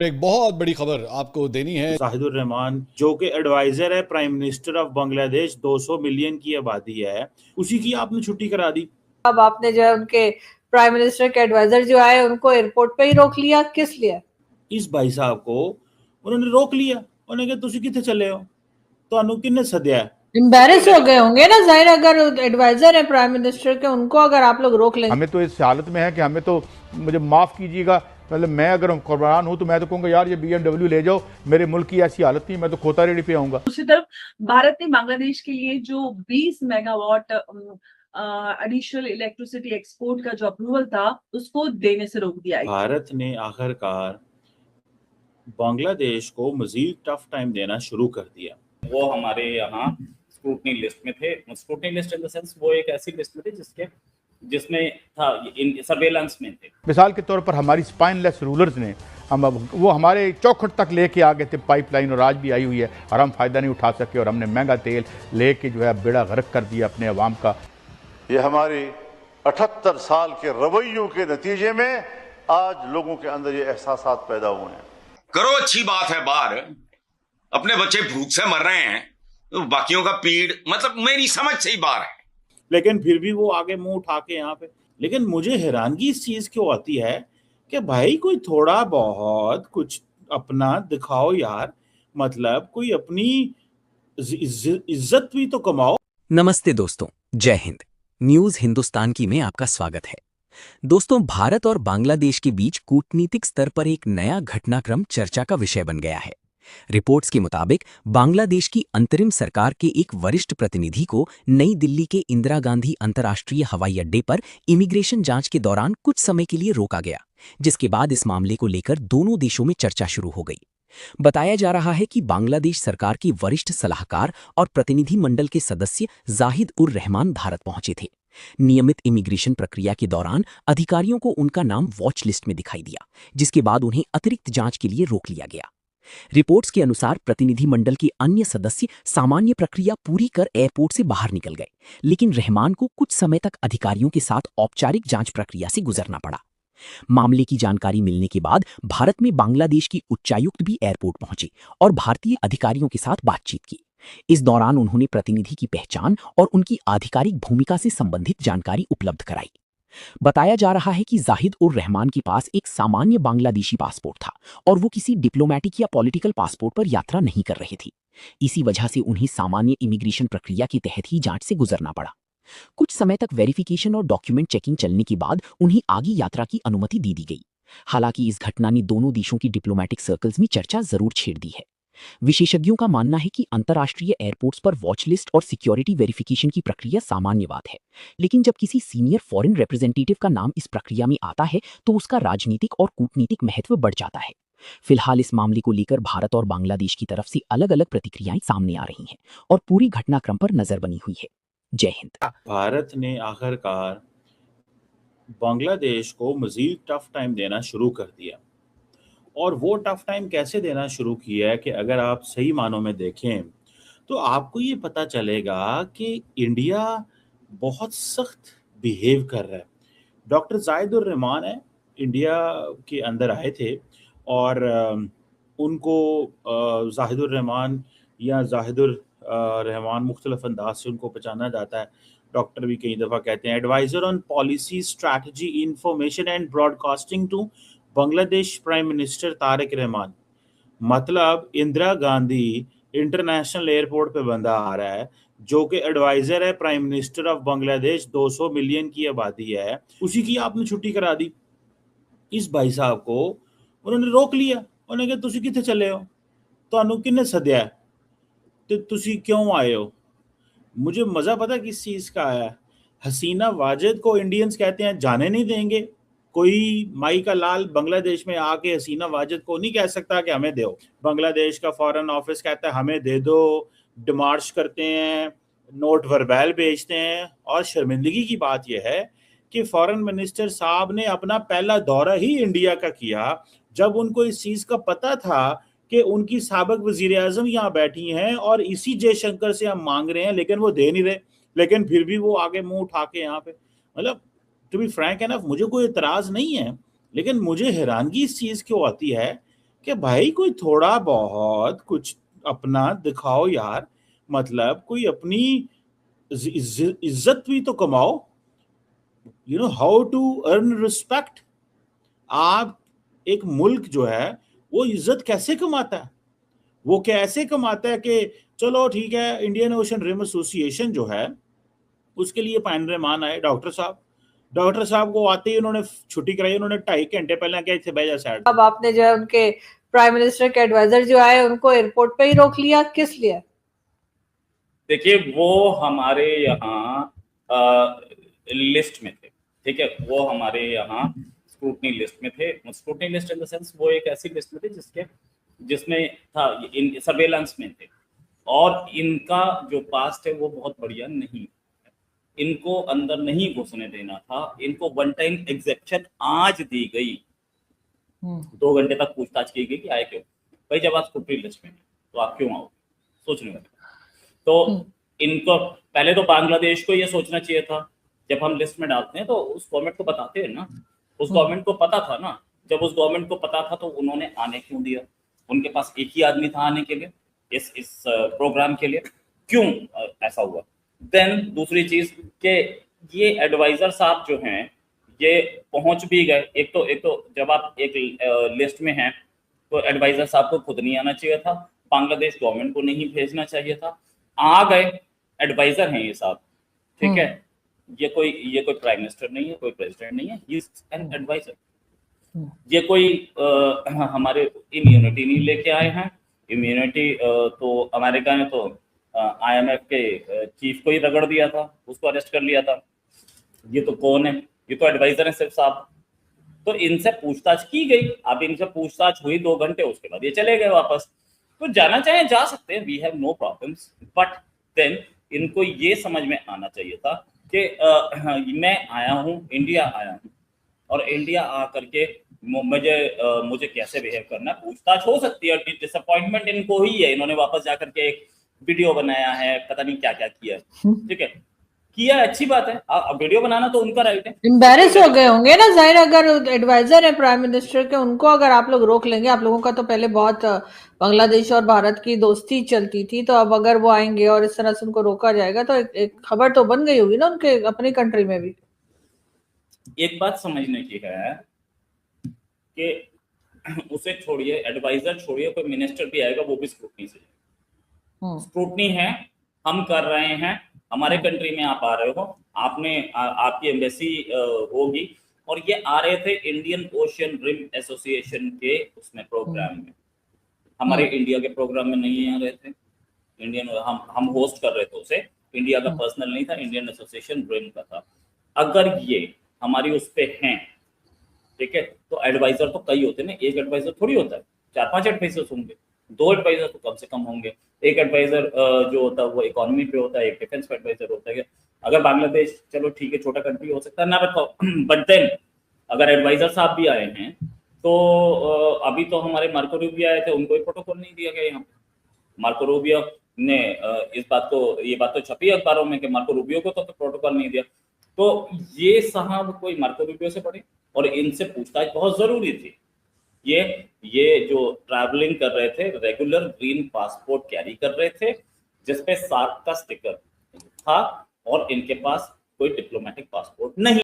एक बहुत बड़ी खबर आपको देनी है। जाहिदुर रहमान जो कि एडवाइजर है prime minister of Bangladesh, 200 million की आबादी है, उसी की आपने छुट्टी करा दी। अब आपने जो है उनके प्राइम मिनिस्टर के एडवाइजर जो आए उनको एयरपोर्ट पे ही रोक लिया, किस लिए? इस भाई साहब को उन्होंने रोक लिया। उन्होंने कहा तुसी किथे चले हो, ਤੁਹਾਨੂੰ किन्ने सद्या है? एम्बेरस हो गए होंगे ना, जाहिर। अगर एडवाइजर है प्राइम मिनिस्टर के, उनको अगर आप लोग रोक लेंगे। हमें तो इस हालत में है कि हमें तो, मुझे माफ़ कीजिएगा, मतलब मैं अगर कुर्बान हूं तो मैं तो कहूँगा यार ये BMW ले जाओ, मेरे मुल्क की ऐसी हालत नहीं, मैं तो खोता रेडी पे आऊंगा। दूसरी तरफ भारत ने बांग्लादेश के लिए जो 20 मेगावाट एडिशनल इलेक्ट्रिसिटी एक्सपोर्ट का जो अप्रूवल था उसको देने से रोक दिया है। भारत ने आखिरकार बांग्लादेश को मजीद टफ टाइम देना शुरू कर दिया। वो हमारे यहाँ स्क्रूटनी लिस्ट में थे। Scrutiny list in the sense वो एक ऐसी लिस्ट में थे जिसमें था, इन सर्वेलेंस में थे। मिसाल के तौर पर हमारी स्पाइनलेस रूलर्स ने वो हमारे चौखट तक लेके आ गए थे पाइपलाइन, और आज भी आई हुई है और हम फ़ायदा नहीं उठा सके, और हमने महंगा तेल लेके जो है बेड़ा गर्क कर दिया अपने अवाम का। ये हमारी 78 साल के रवैयों के नतीजे में आज लोगों के अंदर ये एहसास पैदा हुए हैं। करो, अच्छी बात है, बाहर अपने बच्चे भूख से मर रहे हैं तो बाकियों का पीड़, मतलब मेरी समझ से ही बाहर है, लेकिन फिर भी वो आगे मुंह उठा के यहाँ पे। लेकिन मुझे हैरानगी इस चीज क्यों आती है कि भाई कोई थोड़ा बहुत कुछ अपना दिखाओ यार, मतलब कोई अपनी इज्जत भी तो कमाओ। नमस्ते दोस्तों, जय हिंद। न्यूज हिंदुस्तान की में आपका स्वागत है। दोस्तों, भारत और बांग्लादेश के बीच कूटनीतिक स्तर पर एक नया घटनाक्रम चर्चा का विषय बन गया है। रिपोर्ट्स के मुताबिक बांग्लादेश की अंतरिम सरकार के एक वरिष्ठ प्रतिनिधि को नई दिल्ली के इंदिरा गांधी अंतर्राष्ट्रीय हवाई अड्डे पर इमिग्रेशन जांच के दौरान कुछ समय के लिए रोका गया, जिसके बाद इस मामले को लेकर दोनों देशों में चर्चा शुरू हो गई। बताया जा रहा है कि बांग्लादेश सरकार के वरिष्ठ सलाहकार और प्रतिनिधि मंडल के सदस्य जाहिद उर रहमान भारत पहुंचे थे। नियमित इमिग्रेशन प्रक्रिया के दौरान अधिकारियों को उनका नाम वॉच लिस्ट में दिखाई दिया, जिसके बाद उन्हें अतिरिक्त जांच के लिए रोक लिया गया। रिपोर्ट्स के अनुसार प्रतिनिधि मंडल के अन्य सदस्य सामान्य प्रक्रिया पूरी कर एयरपोर्ट से बाहर निकल गए, लेकिन रहमान को कुछ समय तक अधिकारियों के साथ औपचारिक जांच प्रक्रिया से गुजरना पड़ा। मामले की जानकारी मिलने के बाद भारत में बांग्लादेश की उच्चायुक्त भी एयरपोर्ट पहुंची और भारतीय अधिकारियों के साथ बातचीत की। इस दौरान उन्होंने प्रतिनिधि की पहचान और उनकी आधिकारिक भूमिका से संबंधित जानकारी उपलब्ध कराई। बताया जा रहा है कि जाहिद उर रहमान के पास एक सामान्य बांग्लादेशी पासपोर्ट था और वो किसी डिप्लोमेटिक या पॉलिटिकल पासपोर्ट पर यात्रा नहीं कर रहे थे। इसी वजह से उन्हें सामान्य इमिग्रेशन प्रक्रिया के तहत ही जांच से गुजरना पड़ा। कुछ समय तक वेरिफिकेशन और डॉक्यूमेंट चेकिंग चलने के बाद उन्हें आगे यात्रा की अनुमति दे दी गई। हालांकि इस घटना ने दोनों देशों की डिप्लोमेटिक सर्कल्स में चर्चा जरूर छेड़ दी है। विशेषज्ञों का मानना है कि अंतर्राष्ट्रीय एयरपोर्ट्स पर वॉच लिस्ट और सिक्योरिटी वेरिफिकेशन की प्रक्रिया सामान्य बात है, लेकिन जब किसी सीनियर फॉरेन रिप्रेजेंटेटिव का नाम इस प्रक्रिया में आता है तो उसका राजनीतिक और कूटनीतिक महत्व बढ़ जाता है। फिलहाल इस मामले को लेकर भारत और बांग्लादेश की तरफ से अलग अलग प्रतिक्रियाएं सामने आ रही हैं और पूरी घटनाक्रम पर नजर बनी हुई है। जय हिंद। भारत ने आखिरकार बांग्लादेश को मजीद टफ टाइम देना शुरू कर दिया, और वो टफ टाइम कैसे देना शुरू किया है कि अगर आप सही मानों में देखें तो आपको ये पता चलेगा कि इंडिया बहुत सख्त बिहेव कर रहा है। डॉक्टर जाहिद उर रहमान है, इंडिया के अंदर आए थे और उनको जाहिद उर रहमान या जाहिद उर रहमान मुख्तलिफ अंदाज से उनको पहचाना जाता है। डॉक्टर भी कई दफ़ा कहते हैं adviser on policy strategy information and broadcasting to Bangladesh prime minister Tariq Rahman. मतलब इंदिरा गांधी इंटरनेशनल एयरपोर्ट पे बंदा आ रहा है जो कि एडवाइज़र है prime minister of Bangladesh, 200 million की आबादी है, उसी की आपने छुट्टी करा दी। इस भाई साहब को उन्होंने रोक लिया। उन्होंने कहा तुसी किथे चले हो, ਤੁਹਾਨੂੰ किन्ने सद्या है, तो तुसी क्यों आए हो। मुझे मज़ा पता किस चीज़ का आया, हसीना वाजिद को इंडियंस कहते हैं जाने नहीं देंगे। कोई माई का लाल बांग्लादेश में आके हसीना वाजिद को नहीं कह सकता कि हमें दो। बांग्लादेश का फॉरेन ऑफिस कहता है हमें दे दो, डिमार्च करते हैं, नोट वर्बैल भेजते हैं। और शर्मिंदगी की बात यह है कि फॉरेन मिनिस्टर साहब ने अपना पहला दौरा ही इंडिया का किया जब उनको इस चीज़ का पता था कि उनकी साबिक वज़ीर आज़म यहाँ बैठी हैं और इसी जयशंकर से हम मांग रहे हैं, लेकिन वो दे नहीं रहे। लेकिन फिर भी वो आगे मुंह उठा के यहाँ पे, मतलब टू बी फ्रैंक एनफ, मुझे कोई एतराज़ नहीं है, लेकिन मुझे हैरानगी इस चीज़ क्यों आती है कि भाई कोई थोड़ा बहुत कुछ अपना दिखाओ यार, मतलब कोई अपनी इज्जत भी तो कमाओ। You know how to earn respect. आप एक मुल्क जो है वो इज्जत कैसे कमाता है? वो कैसे कमाता है कि चलो ठीक है, इंडियन ओशन रिम एसोसिएशन जो है उसके लिए पैनरेमान आए डॉक्टर साहब को आते ही उन्होंने छुट्टी कराई, उन्होंने 2.5 घंटे पहले क्या थे भेजा साइड। अब आपने जो है उनके प्राइम मिनिस्टर के एडवाइजर जो आए उनको एयरपोर्ट पे ही रोक लिया, किस लिए? देखिए वो हमारे यहाँ लिस्ट में थे, ठीक है, वो हमारे यहाँ स्क्रूटनी लिस्ट में थे। Scrutiny list in the sense वो एक ऐसी लिस्ट में थे जिसमें था इन सर्वेलेंस में थे, और इनका जो पास्ट है वो बहुत बढ़िया नहीं, इनको अंदर नहीं घुसने देना था। इनको वन टाइम एग्जेप्शन आज दी गई, 2 घंटे तक पूछताछ की गई कि आए क्यों। भाई जब आप स्क्रूटनी लिस्ट में हैं तो आप क्यों आओ, सोचने वाले। तो इनको पहले तो बांग्लादेश को ये सोचना चाहिए था, जब हम लिस्ट में डालते हैं तो उस गवर्नमेंट को बताते हैं ना, उस गवर्नमेंट को पता था ना, जब उस गवर्नमेंट को पता था तो उन्होंने आने क्यों दिया? उनके पास एक ही आदमी था आने के लिए, इस प्रोग्राम के लिए, क्यों ऐसा हुआ? देन दूसरी चीज कि ये एडवाइजर साहब जो हैं ये पहुंच भी गए। एक तो जब आप एक लिस्ट में हैं तो एडवाइजर साहब को खुद नहीं आना चाहिए था, बांग्लादेश गवर्नमेंट को नहीं भेजना चाहिए था, आ गए। एडवाइजर हैं ये साहब, ठीक है, ये कोई प्राइम मिनिस्टर नहीं है, कोई प्रेसिडेंट नहीं है, ही इज एन एडवाइजर। ये कोई हमारे इम्यूनिटी नहीं लेके आए हैं। इम्यूनिटी तो अमेरिका ने तो IMF के चीफ को ही रगड़ दिया था, उसको अरेस्ट कर लिया था। ये तो कौन है? ये तो एडवाइजर है सिर्फ साहब। तो इनसे पूछताछ की गई, अब इनसे पूछताछ हुई 2 घंटे, उसके बाद ये चले गए वापस। तो जाना चाहे जा सकते हैं, we have no problems, but then इनको ये समझ में आना चाहिए था कि मैं आया हूँ, इंडिया आया हूँ, और इंडिया आकर के मुझे कैसे बिहेव करना है, पूछताछ हो सकती है। डिसअपॉइंटमेंट इनको ही है, इन्होंने वापस जाकर के एक वीडियो बनाया है, पता नहीं क्या क्या किया है, ठीक है, किया अच्छी बात है, वीडियो बनाना तो उनका राइट है। एम्बैरेस हो गए होंगे ना जाहिर, अगर एडवाइजर है प्राइम मिनिस्टर के, उनको अगर आप लोग रोक लेंगे। आप लोगों का तो पहले बहुत बांग्लादेश और भारत की दोस्ती चलती थी, तो अब अगर वो आएंगे और इस तरह से उनको रोका जाएगा तो एक खबर तो बन गई होगी ना उनके अपनी कंट्री में भी। एक बात समझने की है कि उसे छोड़िए, एडवाइजर छोड़िए, कोई मिनिस्टर भी आएगा वो भी स्क्रूटनी से, स्क्रूटनी है, हम कर रहे हैं, हमारे कंट्री में आप आ रहे हो, आपने आपकी एम्बेसी होगी, और ये आ रहे थे इंडियन ओशन रिम एसोसिएशन के उसमें प्रोग्राम में, हमारे इंडिया के प्रोग्राम में नहीं आ रहे थे। इंडियन हम होस्ट कर रहे थे उसे, इंडिया का पर्सनल नहीं था, इंडियन एसोसिएशन रिम का था। अगर ये हमारी उस पे हैं, ठीक है, तो एडवाइजर तो कई होते हैं, एक एडवाइजर थोड़ी होता है, 4-5 एडवाइजर होंगे, 2 एडवाइजर तो कम से कम होंगे। एक एडवाइजर जो होता है वो इकोनॉमी पे होता है, एक डिफेंस पे एडवाइजर होता है। अगर बांग्लादेश चलो ठीक है छोटा कंट्री हो सकता है ना, बट देन अगर एडवाइजर साहब भी आए हैं तो अभी तो हमारे मार्को रूबियो आए थे, उनको एक प्रोटोकॉल नहीं दिया गया। यहाँ मार्को रूबियो ने ये बात तो छपी अखबारों में कि मार्को रूबियो को तो प्रोटोकॉल नहीं दिया। तो ये साहब कोई मार्को रूबियो से पढ़े, और इनसे पूछताछ बहुत जरूरी थी। ये जो ट्रैवलिंग कर रहे थे, रेगुलर ग्रीन पासपोर्ट कैरी कर रहे थे जिसपे सार्क का स्टिकर था, और इनके पास कोई डिप्लोमेटिक पासपोर्ट नहीं।